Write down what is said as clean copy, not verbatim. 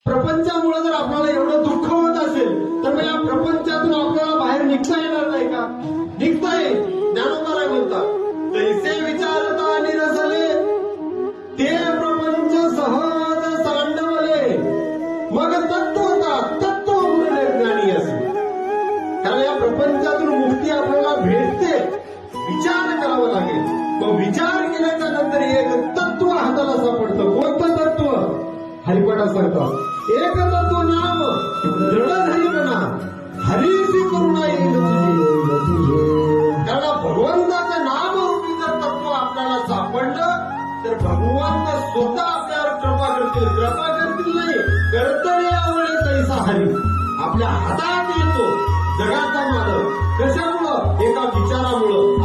प्रपंचामुळे जर आपल्याला एवढं दुःख होत असेल तर मग या प्रपंचातून आपल्याला बाहेर निघता येणार नाही का? निघता येईल. ज्ञानोबा म्हणतात, जैसे विचारता निरसले ते प्रपंच सहज सांडवले, मग तत्व मुरले ज्ञानी असे. कारण या प्रपंचातून मुक्ती आपल्याला भेटते, विचार करावा लागेल. मग विचार केल्याच्या नंतर एक तत्व हाताला सापडतं. कोणतं तत्व? हरिपणा सांगतात, एक तत्व नाम दृढ धरीपणा, हरीची करुणा येईल तुझी. कारण भगवंताचं नाम रूपी जर तत्व आपल्याला सापडलं तर भगवंत स्वतः आपल्यावर कृपा करतील नाही, कर्तव्य आवडे तैसा हरी आपल्या हातात येतो. जगाचा मालक कशामुळं? एका विचारामुळं.